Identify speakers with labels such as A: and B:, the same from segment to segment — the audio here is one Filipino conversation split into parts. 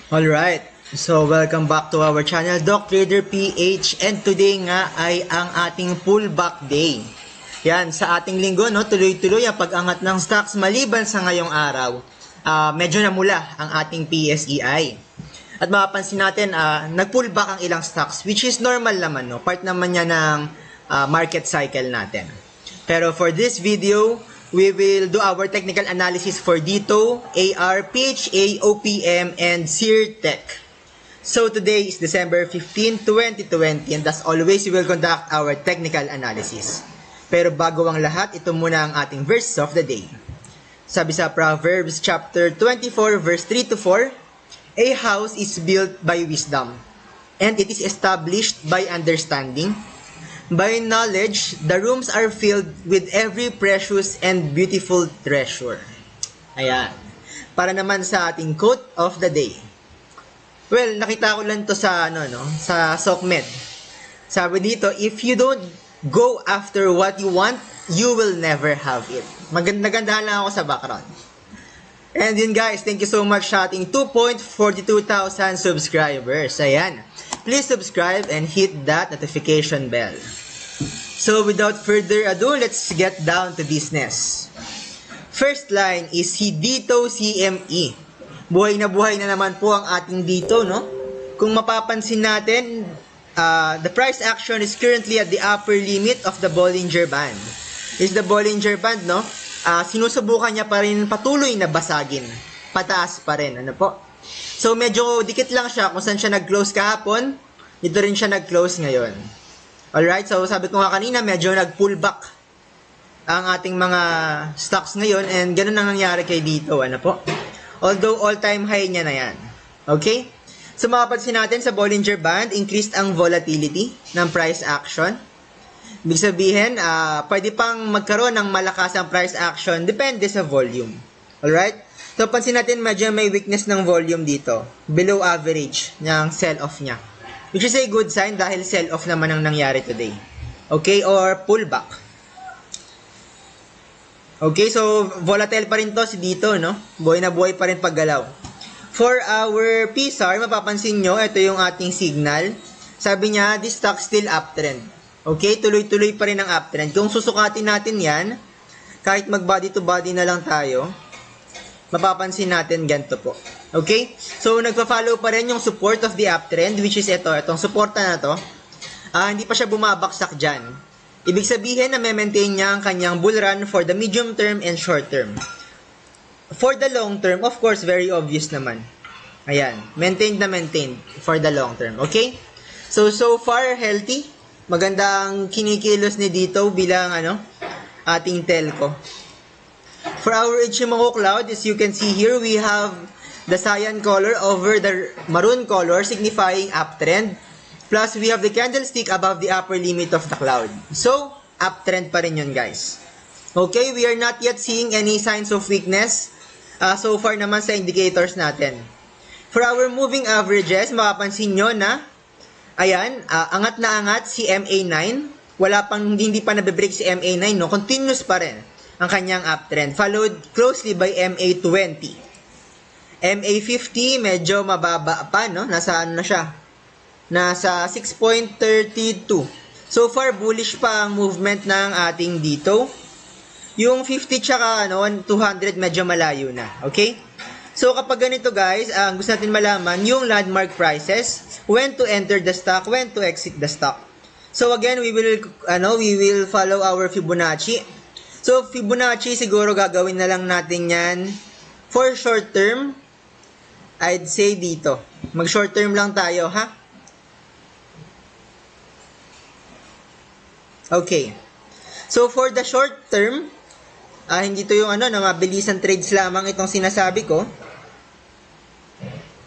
A: Alright, so welcome back to our channel, Doc Trader PH, and today nga ay ang ating pullback day. Yan, sa ating linggo, no, tuloy-tuloy ang pag-angat ng stocks maliban sa ngayong araw. Medyo namula ang ating PSEI. At mapapansin natin, nag-pullback ang ilang stocks, which is normal naman, no? Part naman niya ng market cycle natin. Pero for this video, we will do our technical analysis for DITO, AR, PHA, OPM, and SearTech. So today is December 15, 2020, and as always, we will conduct our technical analysis. Pero bago ang lahat, ito muna ang ating verse of the day. Sabi sa Proverbs chapter 24, verse 3 to 4, a house is built by wisdom, and it is established by understanding. By knowledge, the rooms are filled with every precious and beautiful treasure. Ayan. Para naman sa ating quote of the day. Well, nakita ko lang to sa sa SOCMED. Sabi dito, if you don't go after what you want, you will never have it. Nagandahan lang ako sa background. And yun guys, thank you so much sa ating 2.42,000 subscribers. Ayan. Please subscribe and hit that notification bell. So without further ado, let's get down to business. First line is si DITO CME. Buhay na naman po ang ating DITO, no? Kung mapapansin natin, the price action is currently at the upper limit of the Bollinger Band. Is the Bollinger Band, no? Sinusubukan niya pa rin patuloy na basagin. Pataas pa rin, ano po? So medyo dikit lang siya kung saan siya nag-close kahapon. Dito rin siya nag-close ngayon. Alright, so sabi ko nga kanina, medyo nag-pullback ang ating mga stocks ngayon and ganun ang nangyari kay DITO, ano po? Although all-time high niya na yan. Okay? So makapansin natin sa Bollinger Band, increased ang volatility ng price action. Ibig sabihin, pwede pang magkaroon ng malakas ang price action, depende sa volume. Alright? So pansin natin, medyo may weakness ng volume dito. Below average ng sell-off niya. Which is a good sign dahil sell-off naman ang nangyari today. Okay? Or pullback. Okay? So, volatile pa rin to si DITO, no? Buhay na buhay pa rin paggalaw. For our PSAR, mapapansin nyo, ito yung ating signal. Sabi niya, this stock still uptrend. Okay? Tuloy-tuloy pa rin ang uptrend. Kung susukatin natin yan, kahit mag-body to body na lang tayo, mapapansin natin ganito po. Okay? So, nagpa-follow pa rin yung support of the uptrend, which is itong suporta na to. Hindi pa siya bumabaksak dyan. Ibig sabihin na may-maintain niya ang kanyang bull run for the medium term and short term. For the long term, of course, very obvious naman. Ayan. Maintained na maintained for the long term. Okay? So far, healthy. Maganda ang kinikilos ni DITO bilang ating telco. For our Ichimoku cloud, as you can see here, we have the cyan color over the maroon color signifying uptrend. Plus, we have the candlestick above the upper limit of the cloud. So, uptrend pa rin yun, guys. Okay, we are not yet seeing any signs of weakness so far naman sa indicators natin. For our moving averages, makapansin nyo na, ayan, angat na angat si MA9. Hindi pa nabibreak si MA9, no? Continuous pa rin ang kanyang uptrend. Followed closely by MA20. MA50, medyo mababa pa, no? Nasa na siya? Nasa 6.32. So far, bullish pa ang movement ng ating DITO. Yung 50 tsaka 200 medyo malayo na. Okay? So kapag ganito guys, ang gusto natin malaman yung landmark prices, when to enter the stock, when to exit the stock. So again, we will follow our Fibonacci. So Fibonacci siguro gagawin na lang natin yan for short term. I'd say dito. Mag short term lang tayo, ha? Okay. So for the short term, hindi to yung na mabilisan trades lamang itong sinasabi ko.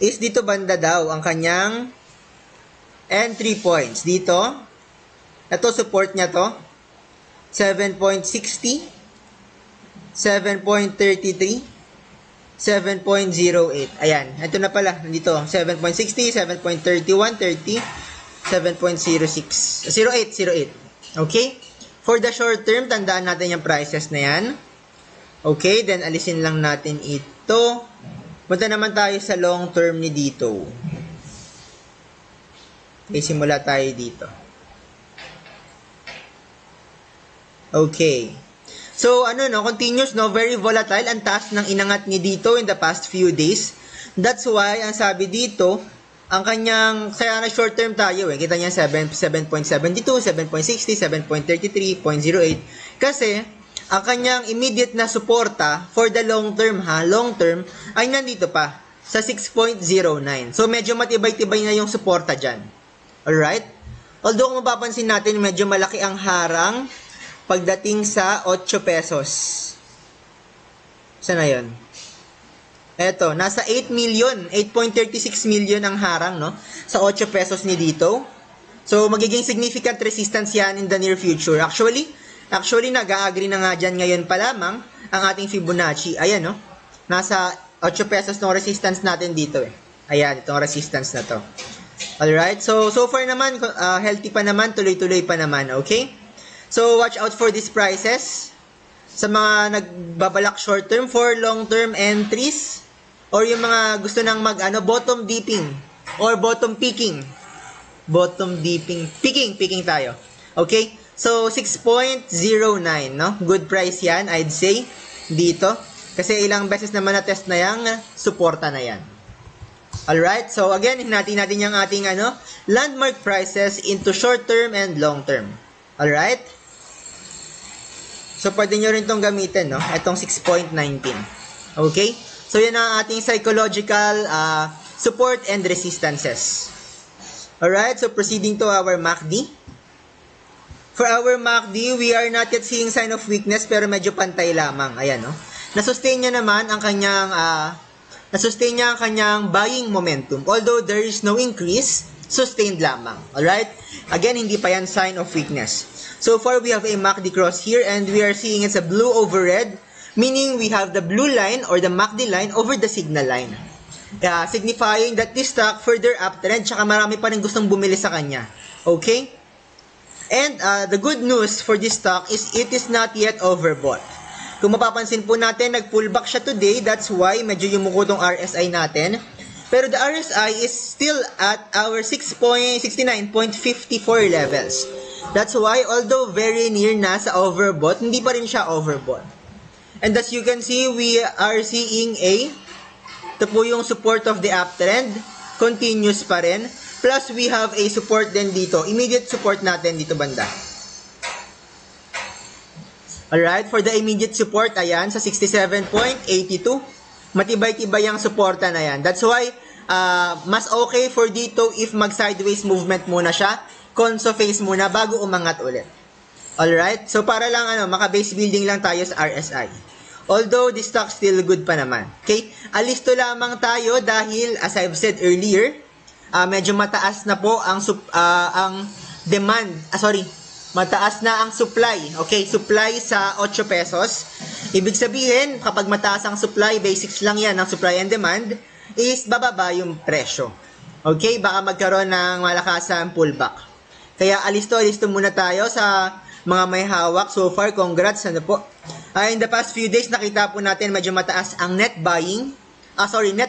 A: Is dito banda daw ang kanyang entry points. Dito, ito support niya to. 7.60, 7.33, 7.08. Ayan, ito na pala. Nandito, 7.60, 7.31, 30, 7.06, 08. Okay? For the short term, tandaan natin yung prices na yan. Okay, then alisin lang natin ito. Punta naman tayo sa long term ni dito. Okay, simula tayo dito. Okay. So, continuous, very volatile. Ang taas ng inangat ni dito in the past few days. That's why, ang sabi dito, ang kanyang, kaya na short term tayo Kita niya 7.72, 7.60, 7.33, 0.08. Kasi, ang kanyang immediate na suporta for the long term, ay nandito pa, sa 6.09. So, medyo matibay-tibay na yung suporta dyan. Alright? Although, kung mapapansin natin, medyo malaki ang harang pagdating sa 8 pesos. Saan na yun? Eto, nasa 8 million, 8.36 million ang harang, no? Sa 8 pesos ni dito. So, magiging significant resistance yan in the near future. Actually, nag-a-agree na nga dyan ngayon pa lamang ang ating Fibonacci. Ayan, no? Nasa 8 pesos ng resistance natin dito, Ayan, itong resistance na to. Alright, so far naman, healthy pa naman, tuloy-tuloy pa naman, okay? So, watch out for these prices. Sa mga nagbabalak short term for long term entries, or yung mga gusto nang bottom dipping or bottom picking. Bottom dipping, picking tayo. Okay? So 6.09, no? Good price 'yan, I'd say dito. Kasi ilang beses naman na test na yang suporta na 'yan. All right? So again, hinati natin yung ating landmark prices into short term and long term. All right? So, pwede nyo rin itong gamitin, no? Itong 6.19. Okay? So, yan ang ating psychological support and resistances. Alright? So, proceeding to our MACD. For our MACD, we are not yet seeing sign of weakness, pero medyo pantay lamang. Ayan, no? Nasustain niya naman ang kanyang buying momentum. Although there is no increase, sustained lamang. Alright? Again, hindi pa yan sign of weakness. So far, we have a MACD cross here and we are seeing it's a blue over red, meaning we have the blue line or the MACD line over the signal line. Signifying that this stock further uptrend, tsaka marami pa rin gustong bumili sa kanya. Okay? And the good news for this stock is it is not yet overbought. Kung mapapansin po natin, nag-pullback siya today, that's why medyo yumuko tong RSI natin. Pero the RSI is still at our 69.54 levels. That's why, although very near na sa overbought, hindi pa rin siya overbought. And as you can see, we are seeing ito po yung support of the uptrend, continuous pa rin. Plus, we have a support din dito. Immediate support natin dito banda. Alright, for the immediate support, ayan, sa 67.82. Matibay-tibay ang suporta na yan. That's why, mas okay for dito if mag-sideways movement muna siya. Conso phase muna bago umangat ulit. Alright? So, para lang maka-base building lang tayo sa RSI. Although, the stock still good pa naman. Okay? Alisto lamang tayo dahil, as I've said earlier, medyo mataas na po ang demand. Mataas na ang supply. Okay? Supply sa 8 pesos. Ibig sabihin, kapag mataas ang supply, basics lang yan ng supply and demand, is bababa yung presyo. Okay? Baka magkaroon ng malakasang pullback. Kaya alisto muna tayo sa mga may hawak. So far, congrats. Po? In the past few days, nakita po natin medyo mataas ang net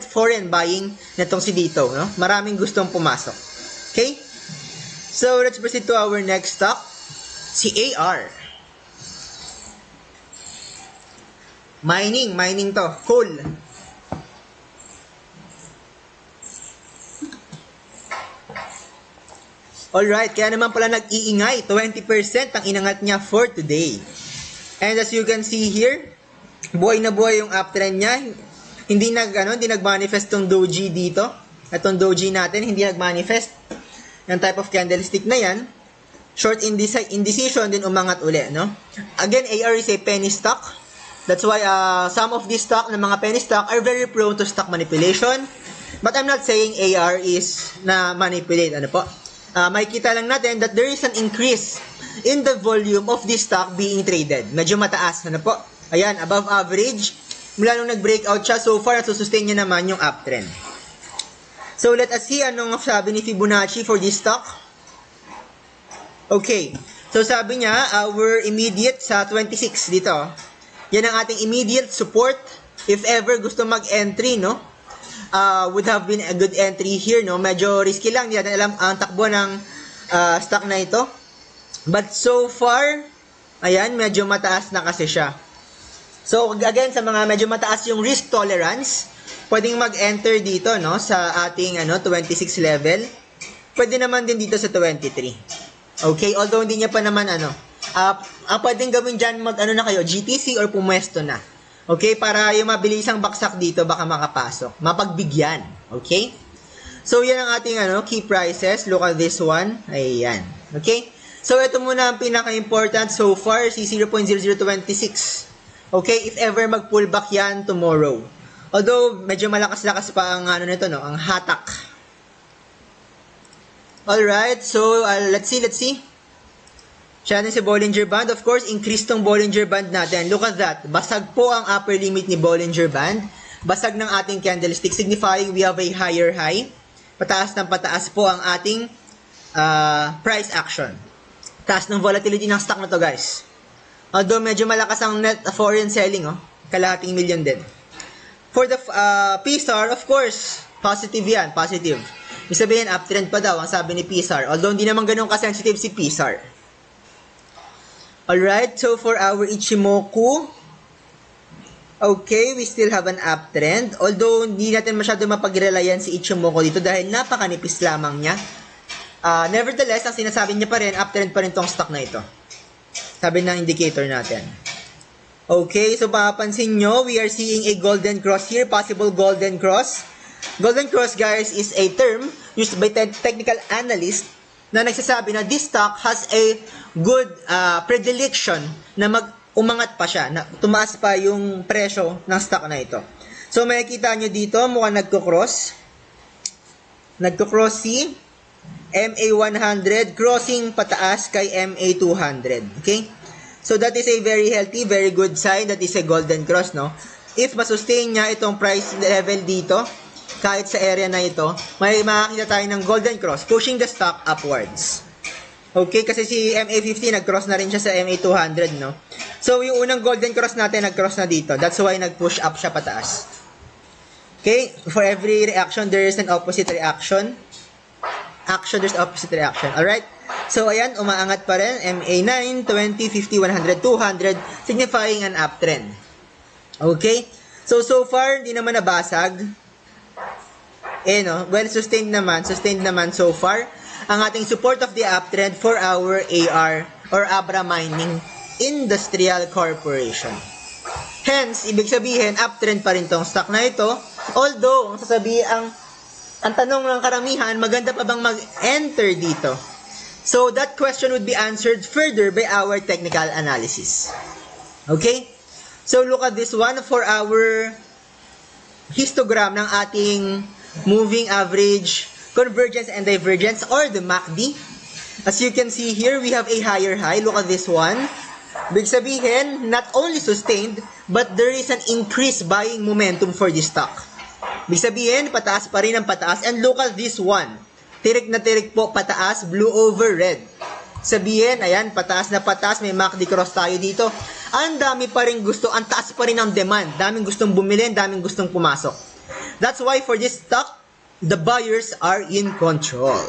A: foreign buying netong si dito. No? Maraming gustong pumasok. Okay? So, let's proceed to our next stock. Si AR. Mining to. Coal. Alright, kaya naman pala nag-iingay, 20% ang inangat niya for today. And as you can see here, buhay na buhay yung uptrend niya. Hindi nag-manifest tong doji dito. Itong doji natin, hindi nag-manifest. Yung type of candlestick na yan. Short indecision din umangat uli, no? Again, AR is a penny stock. That's why some of these stock, ng mga penny stock, are very prone to stock manipulation. But I'm not saying AR is na manipulate, po? Makikita lang natin that there is an increase in the volume of this stock being traded. Medyo mataas, po? Ayan, above average. Mula nung nag-breakout siya, so far, nasusustain niya naman yung uptrend. So, let us see anong sabi ni Fibonacci for this stock. Okay. So, sabi niya, our immediate sa 26 dito. Yan ang ating immediate support if ever gusto mag-entry, no? would have been a good entry here, no? Medyo risky lang, hindi natin alam ang takbo ng stock na ito. But so far, ayan, medyo mataas na kasi siya. So, again, sa mga medyo mataas yung risk tolerance, pwedeng mag-enter dito, no, sa ating 26 level. Pwede naman din dito sa 23. Okay, although hindi niya pa naman pwedeng gawin dyan na kayo, GTC or pumwesto na. Okay, para yung mabilisang baksak dito baka makapasok. Mapagbigyan. Okay? So, yan ang ating key prices. Look at this one. Ayan. Okay? So, ito muna ang pinaka-important so far, si 0.0026. Okay? If ever mag-pullback yan tomorrow. Although, medyo malakas-lakas pa ang nito, no? Ang hatak. Alright. So, let's see. Siya natin si Bollinger Band. Of course, increase tong Bollinger Band natin. Look at that. Basag po ang upper limit ni Bollinger Band. Basag ng ating candlestick, signifying we have a higher high. Pataas ng pataas po ang ating price action. Taas ng volatility ng stock na to, guys. Although medyo malakas ang net foreign selling, kalahating million din. For the PSAR, of course, positive yan, positive. Ibig sabihin, uptrend pa daw, ang sabi ni PSAR. Although hindi naman ganun kasensitive si PSAR. Alright, so for our Ichimoku, okay, we still have an uptrend. Although, hindi natin masyado mapag-relayan si Ichimoku dito dahil napakanipis lamang niya. Nevertheless, ang sinasabi niya pa rin, uptrend pa rin tong stock na ito. Sabi ng indicator natin. Okay, so mapapansin nyo, we are seeing a golden cross here, possible golden cross. Golden cross, guys, is a term used by technical analysts na nagsasabi na this stock has a good predilection na umangat pa siya, na tumaas pa yung presyo ng stock na ito. So, makikita nyo dito, mukhang nagko-cross. Nagko-cross si MA100, crossing pataas kay MA200. Okay? So, that is a very healthy, very good sign. That is a golden cross, no? If masustain niya itong price level dito, kahit sa area na ito, may makakita tayo ng golden cross, pushing the stock upwards. Okay, kasi si MA50 nag-cross na rin siya sa MA200, no? So, yung unang golden cross natin, nag-cross na dito. That's why nag-push up siya pataas. Okay, for every reaction, there is an opposite reaction. Action, there's opposite reaction. Alright? So, ayan, umaangat pa rin. MA9, 20, 50, 100, 200, signifying an uptrend. Okay? So far, hindi naman nabasag. Well, sustained naman so far ang ating support of the uptrend for our AR or Abra Mining Industrial Corporation. Hence, ibig sabihin, uptrend pa rin tong stock na ito. Although, ang tanong ng karamihan, maganda pa bang mag-enter dito? So, that question would be answered further by our technical analysis. Okay? So, look at this one for our histogram ng ating moving average, convergence and divergence, or the MACD. As you can see here, we have a higher high. Look at this one. Big sabihin, not only sustained, but there is an increased buying momentum for this stock. Big sabihin, pataas pa rin ang pataas. And look at this one. Tirik na tirik po, pataas, blue over red. Sabihin, ayan, pataas na pataas, may MACD cross tayo dito. Ang dami pa rin gusto, ang taas pa rin ang demand. Daming gustong bumili, daming gustong pumasok. That's why for this stock, the buyers are in control.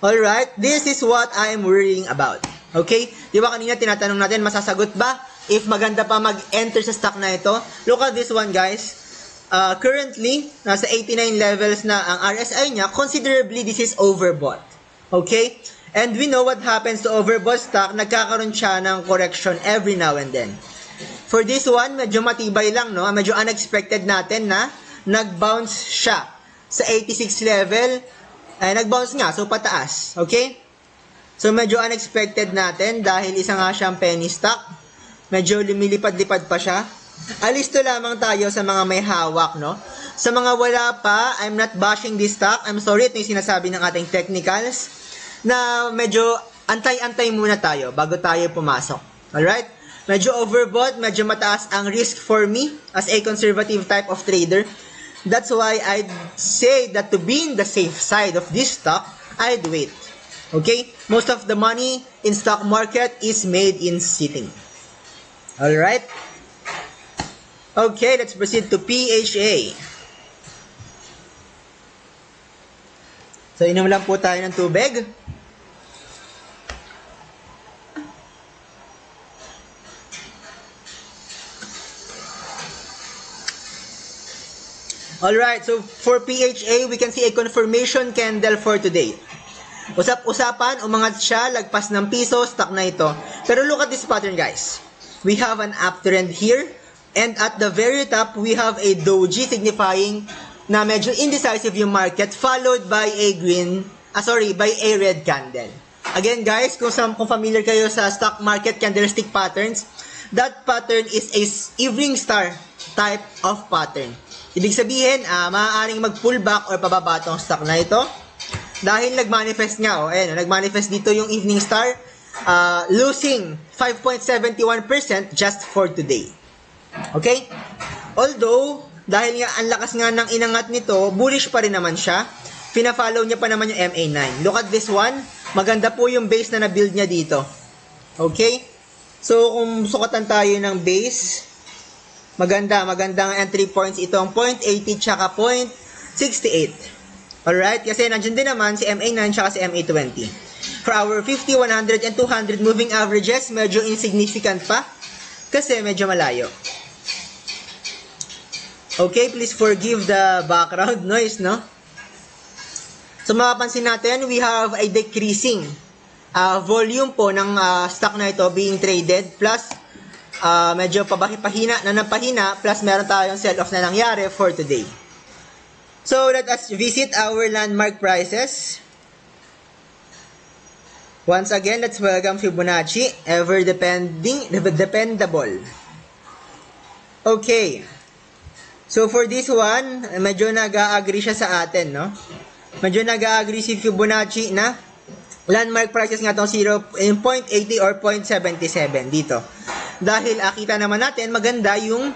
A: Alright, this is what I am worrying about. Okay? Di ba kanina tinatanong natin, masasagot ba if maganda pa mag-enter sa stock na ito? Look at this one, guys. Currently, nasa 89 levels na ang RSI niya. Considerably, this is overbought. Okay? And we know what happens to overbought stock. Nagkakaroon siya ng correction every now and then. For this one, medyo matibay lang, no? Medyo unexpected natin na nag-bounce siya sa 86 level. Ay, nag-bounce nga, so pataas. Okay? So, medyo unexpected natin dahil isa nga siyang penny stock. Medyo lumilipad-lipad pa siya. Alisto lamang tayo sa mga may hawak, no? Sa mga wala pa, I'm not bashing this stock. I'm sorry, ito yung sinasabi ng ating technicals na medyo antay-antay muna tayo bago tayo pumasok. Alright? Medyo overbought, medyo mataas ang risk for me as a conservative type of trader. That's why I'd say that to be in the safe side of this stock, I'd wait. Okay? Most of the money in stock market is made in sitting. Alright? Okay, let's proceed to PHA. So, inom lang po tayo ng tubig. Alright, so for PHA, we can see a confirmation candle for today. Usap-usapan, umangat siya, lagpas ng piso, stock na ito. Pero look at this pattern, guys. We have an uptrend here, and at the very top, we have a doji signifying na medyo indecisive yung market, followed by a red candle. Again, guys, kung familiar kayo sa stock market candlestick patterns, that pattern is a evening star type of pattern. Ibig sabihin, maaaring mag-pullback or pababa tong stock na ito. Dahil nag-manifest nga, nag-manifest dito yung evening star, losing 5.71% just for today. Okay? Although, dahil nga ang lakas nga ng inangat nito, bullish pa rin naman siya. Pina-follow niya pa naman yung MA9. Look at this one. Maganda po yung base na na-build niya dito. Okay? So, kung sukatan tayo ng base, magandang entry points ito ang 0.80 tsaka 0.68. Alright? Kasi nandiyan din naman si MA9 tsaka si MA20. For our 50, 100, and 200 moving averages, medyo insignificant pa kasi medyo malayo. Okay, please forgive the background noise, no? So, mapapansin natin, we have a decreasing volume po ng stock na ito being traded, plus medyo pahina na napahina, plus meron tayong sell-off na nangyari for today. So, let us visit our landmark prices. Once again, let's welcome Fibonacci, ever dependable. Okay. So, for this one, medyo nag-agree siya sa atin, no? Medyo nag-agree si Fibonacci na landmark prices nga itong 0.80 or 0.77 dito. Dahil kita naman natin, maganda yung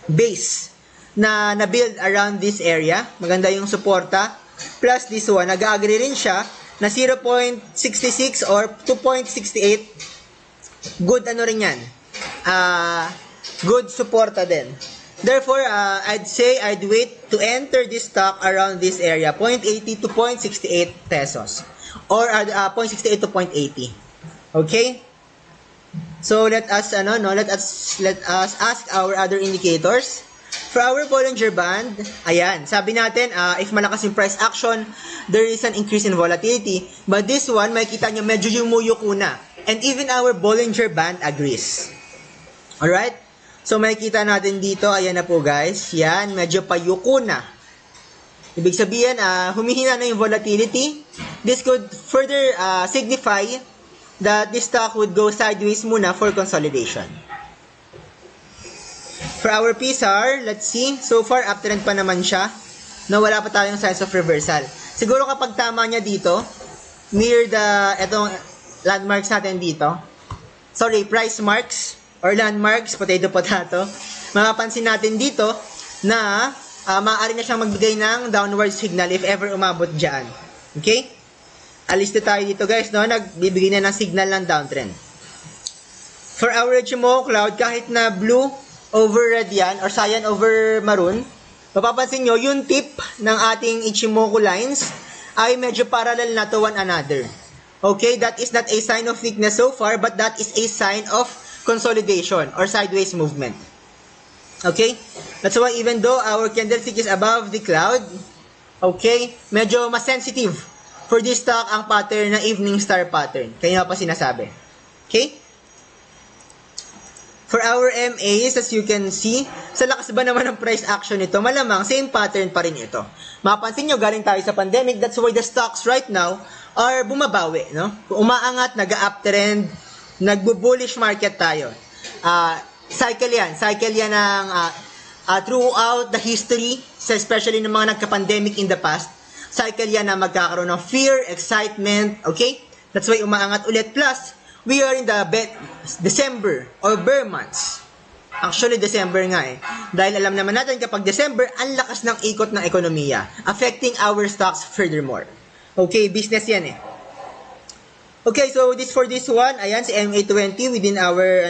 A: base na na-build around this area. Maganda yung suporta. Plus this one, nag-agree rin siya na 0.66 or 2.68. Good ano rin yan. Good suporta din. Therefore, I'd say I'd wait to enter this stock around this area, 0.80 to 0.68 pesos. Or 0.68 to 0.80. Okay? So let us ask our other indicators. For our Bollinger Band, ayan, sabi natin, if malakas yung price action, there is an increase in volatility. But this one, makikita nyo, medyo yumuyuko na. And even our Bollinger Band agrees. Alright? So makikita natin dito, ayan na po guys, yan, medyo payuko na. Ibig sabihin, humihina na yung volatility. This could further signify that this stock would go sideways muna for consolidation. For our PSAR, let's see. So far, uptrend pa naman siya. Na wala pa tayong signs of reversal. Siguro kapag tama niya dito, near etong landmarks natin dito. Sorry, price marks or landmarks, potato, mapapansin natin dito na maaari na siyang magbigay ng downward signal if ever umabot dyan. Okay? Alis na tayo dito guys, no? Nagbibigay na ng signal ng downtrend. For our Ichimoku cloud, kahit na blue over red yan, or cyan over maroon, mapapansin nyo, yung tip ng ating Ichimoku lines ay medyo parallel na to one another. Okay? That is not a sign of weakness so far, but that is a sign of consolidation or sideways movement. Okay? That's why even though our candlestick is above the cloud, okay, medyo mas sensitive for this stock ang pattern na evening star pattern. Kaya pa sinasabi. Okay? For our MAs, as you can see, sa lakas ba naman ng price action nito, malamang same pattern pa rin ito. Mapansin nyo, galing tayo sa pandemic, that's why the stocks right now are bumabawi. No? Umaangat, nag-uptrend, nagbo-bullish market tayo. Cycle yan ng throughout the history, especially ng mga nagka-pandemic in the past. Cycle yan na magkakaroon ng fear, excitement, okay? That's why umaangat ulit. Plus, we are in the December or bear months. Actually, December nga eh. Dahil alam naman natin kapag December, ang lakas ng ikot ng ekonomiya, affecting our stocks furthermore. Okay, business yan eh. Okay, so for this one, ayan, si MA20 within our,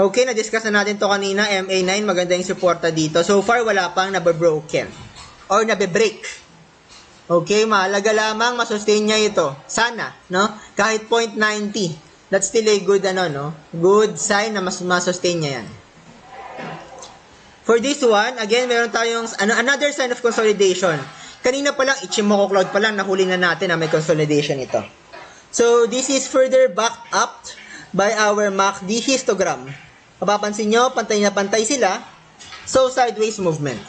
A: Okay, na-discuss na natin to kanina, MA9, maganda yung suporta dito. So far, wala pang nababroken or nabe-break. Okay, mahalaga lamang masustain niya ito. Sana, no? Kahit 0.90. That's still a good, good sign na masustain niya yan. For this one, again, meron tayong another sign of consolidation. Kanina pa lang, Ichimoku Cloud pa lang, nahuli na natin na may consolidation ito. So, this is further backed up by our MACD histogram. Mapapansin nyo, pantay na pantay sila. So, sideways movement.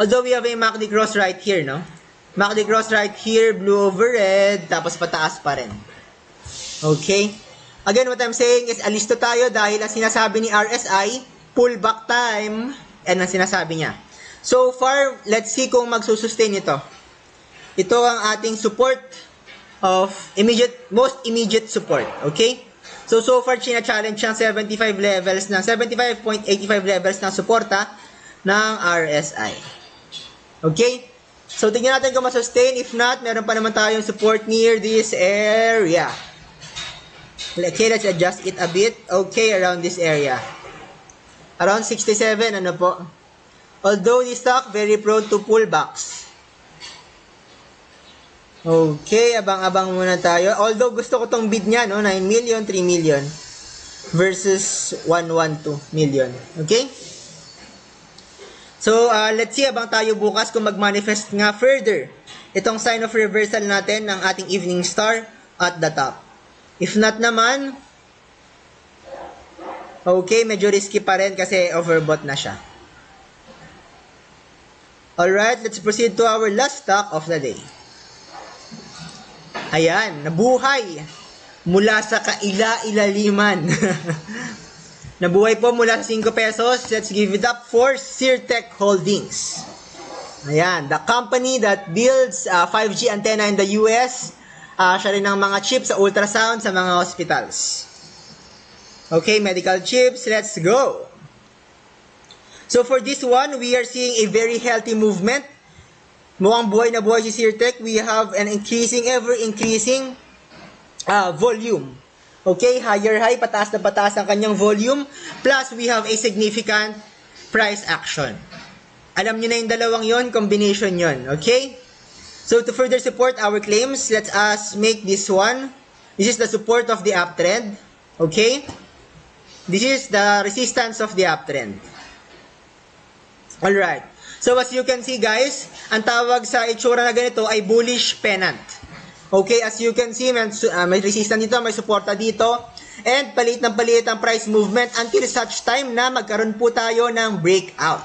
A: Although we have a MACD cross right here, no? MACD cross right here, blue over red, tapos pataas pa rin. Okay? Again, what I'm saying is, alisto tayo dahil ang sinasabi ni RSI, pullback time, yan ang sinasabi niya. So far, let's see kung magsusustain ito. Ito ang ating support of most immediate support. Okay? So far, china-challenge siyang 75 levels ng 75.85 levels ng suporta ng RSI. Okay? So, tingnan natin kung masustain. If not, meron pa naman tayong support near this area. Okay, let's adjust it a bit. Okay, around this area. Around 67, ano po? Although this stock, very prone to pullbacks. Okay, abang-abang muna tayo. Although gusto ko tong bid niya, no? 9 million, 3 million versus 112 million. Okay? So, let's see, abang tayo bukas kung mag-manifest nga further itong sign of reversal natin ng ating evening star at the top. If not naman, okay, medyo risky pa rin kasi overbought na siya. Alright, let's proceed to our last stock of the day. Ayan, nabuhay mula sa kaila-ilaliman. Nabuhay po mula sa 5 pesos. Let's give it up for Sirtec Holdings. Ayan, the company that builds 5G antenna in the US. Siya rin ang mga chips sa ultrasound sa mga hospitals. Okay, medical chips, let's go. So for this one, we are seeing a very healthy movement. Mukhang buhay na buhay si Sirtec. We have an ever-increasing volume. Okay, higher high, pataas na pataas ang kanyang volume. Plus, we have a significant price action. Alam nyo na yung dalawang yon, combination yon. Okay? So, to further support our claims, let us make this one. This is the support of the uptrend. Okay? This is the resistance of the uptrend. Alright. So, as you can see, guys, ang tawag sa itsura na ganito ay bullish pennant. Okay, as you can see, may resistance dito, may suporta dito, and palit ng palit ang price movement until such time na magkaroon po tayo ng breakout.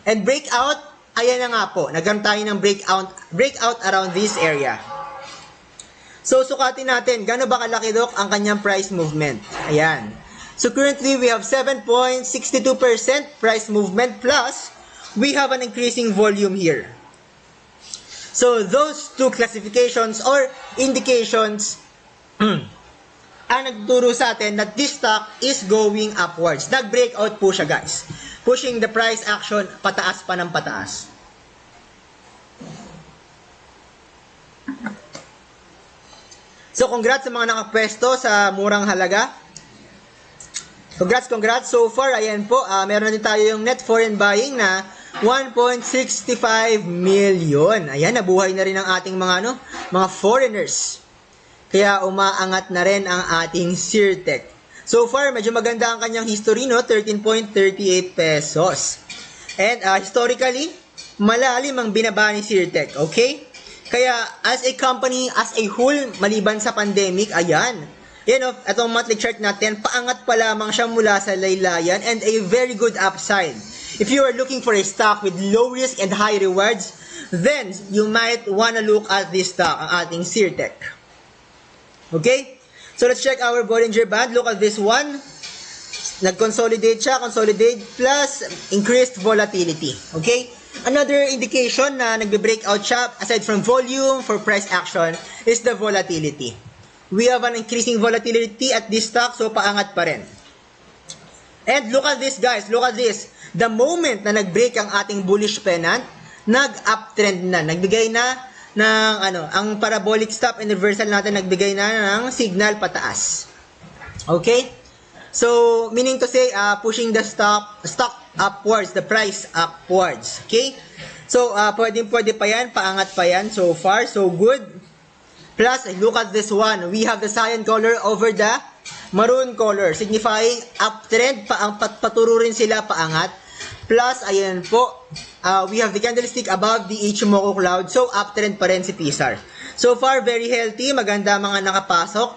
A: And breakout, ayan na nga po, nagkaroon tayo ng breakout around this area. So, sukatin natin, gaano ba kalaki, Dok, ang kanyang price movement? Ayan. So, currently, we have 7.62% price movement plus we have an increasing volume here. So, those two classifications or indications ang nagtuturo sa atin that this stock is going upwards. Nag-breakout po siya, guys. Pushing the price action pataas pa ng pataas. So, congrats sa mga nakapwesto sa murang halaga. Congrats. So far, ayan po, meron na din tayo yung net foreign buying na 1.65 million. Ayan, nabuhay na rin ang ating mga foreigners. Kaya umaangat na rin ang ating Sirtec. So far, medyo maganda ang kanyang history, 13.38 pesos. And historically, malalim ang binaba ni Sirtec, okay? Kaya as a company, as a whole, maliban sa pandemic, ayan, itong monthly chart natin, paangat pa lamang siya mula sa laylayan and a very good upside. If you are looking for a stock with low risk and high rewards, then you might wanna look at this stock, ang ating Sirtec. Okay? So let's check our Bollinger Band. Look at this one. Nag-consolidate siya, consolidate plus increased volatility. Okay? Another indication na nagbe-breakout siya, aside from volume for price action, is the volatility. We have an increasing volatility at this stock, so paangat pa rin. And look at this, guys. Look at this. The moment na nag-break ang ating bullish pennant, nag-uptrend na. Nagbigay na ng, ang parabolic stop and reversal natin, nagbigay na ng signal pataas. Okay? So, meaning to say, pushing the stock upwards, the price upwards. Okay? So, pwede pa yan, paangat pa yan. So far, so good. Plus, look at this one. We have the cyan color over the maroon color, signifying uptrend, paturo rin sila paangat. Plus, ayan po, we have the candlestick above the Ichimoku cloud. So, uptrend pa rin si PSAR. So far, very healthy. Maganda mga nakapasok.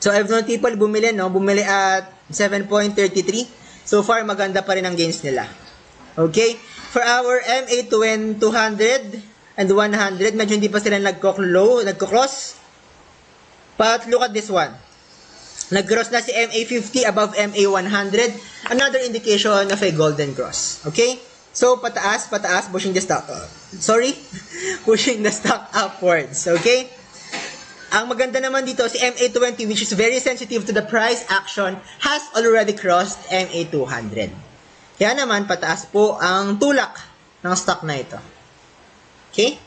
A: So, I've known people bumili, no? Bumili at 7.33. So far, maganda pa rin ang gains nila. Okay? For our MA 200 and 100, medyo hindi pa sila nagko-cross. But look at this one. Nag-cross na si MA 50 above MA 100. Another indication of a golden cross. Okay? So, pataas, pushing the stock. Pushing the stock upwards. Okay? Ang maganda naman dito, si MA20, which is very sensitive to the price action, has already crossed MA200. Kaya naman, pataas po ang tulak ng stock na ito. Okay?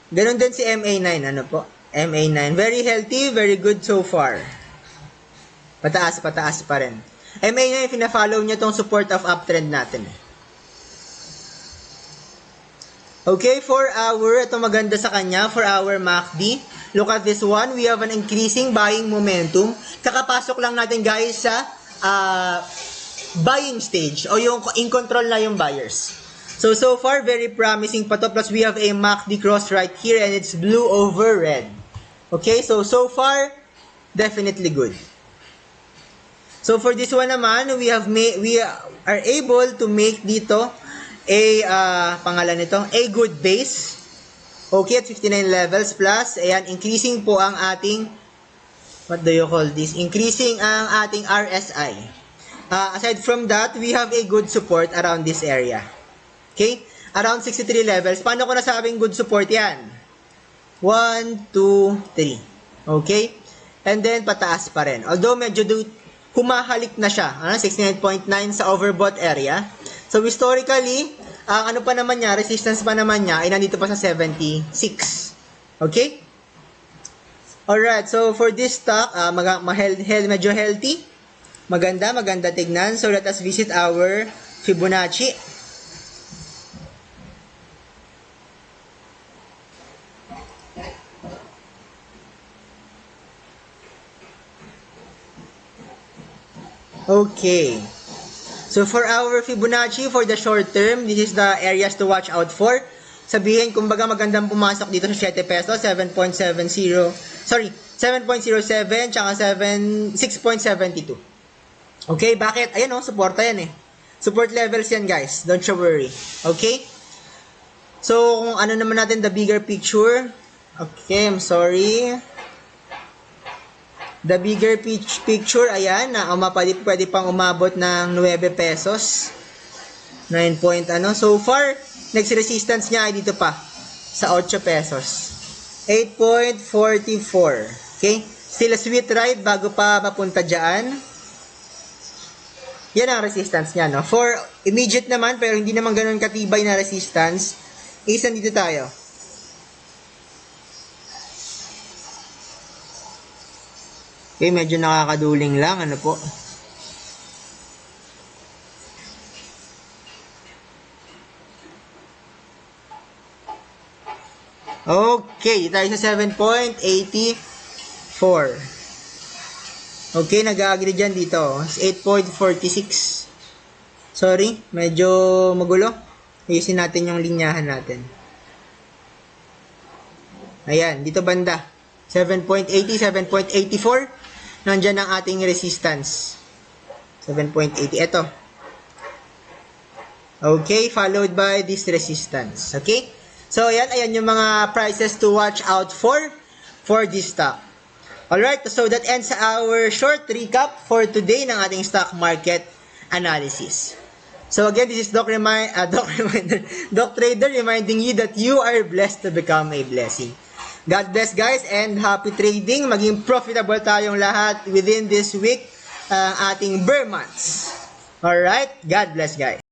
A: Ganon din si MA9. Ano po? MA9. Very healthy, very good so far. Pataas pa rin. MA9, pina-follow niya tong support of uptrend natin. Okay, ito maganda sa kanya, for our MACD. Look at this one, we have an increasing buying momentum. Kakapasok lang natin guys sa buying stage, o yung in control na yung buyers. So far, very promising pa to. Plus, we have a MACD cross right here and it's blue over red. Okay, so far, definitely good. So for this one naman, we are able to make dito pangalan nito, a good base. Okay, at 59 levels plus, ayan, increasing po ang ating, what do you call this? Increasing ang ating RSI. Aside from that, we have a good support around this area. Okay? Around 63 levels. Paano ko nasabing good support yan? 1, 2, 3. Okay? And then, pataas pa rin. Although, medyo humahalik na siya. 69.9 sa overbought area. So, historically, ang ano pa naman niya, resistance pa naman niya, ay nandito pa sa 76. Okay? Alright, so for this stock, medyo healthy. Maganda tignan. So, let us visit our Fibonacci. Okay. So, for our Fibonacci, for the short term, this is the areas to watch out for. Sabihin, kumbaga magandang pumasok dito sa 7 pesos, 7.07, tsaka 6.72. Okay, bakit? Ayan o, supporta yan eh. Support levels yan guys, don't you worry. Okay? So, kung ano naman natin, the bigger picture. Okay, I'm sorry. The bigger picture, ayan, na pwede pang umabot ng 9 pesos. 9 point, So far, next resistance niya ay dito pa, sa 8 pesos. 8.44. Okay? Still a sweet ride bago pa mapunta dyan. Yan ang resistance niya, no? For immediate naman, pero hindi naman ganun katibay na resistance, isan dito tayo. Okay, medyo nakakaduling lang, ano po. Okay, tayo sa 7.84. Okay, nag-agree dyan dito. 8.46. Sorry, medyo magulo. Ayusin natin yung linyahan natin. Ayan, dito banda. 7.80, 7.84. Nandyan ang ating resistance. 7.80. Ito. Okay, followed by this resistance. Okay? So, ayan yung mga prices to watch out for this stock. Alright, so that ends our short recap for today ng ating stock market analysis. So again, this is Doc Trader reminding you that you are blessed to become a blessing. God bless guys and happy trading. Maging profitable tayong lahat within this week, ating bear months. Alright, God bless guys.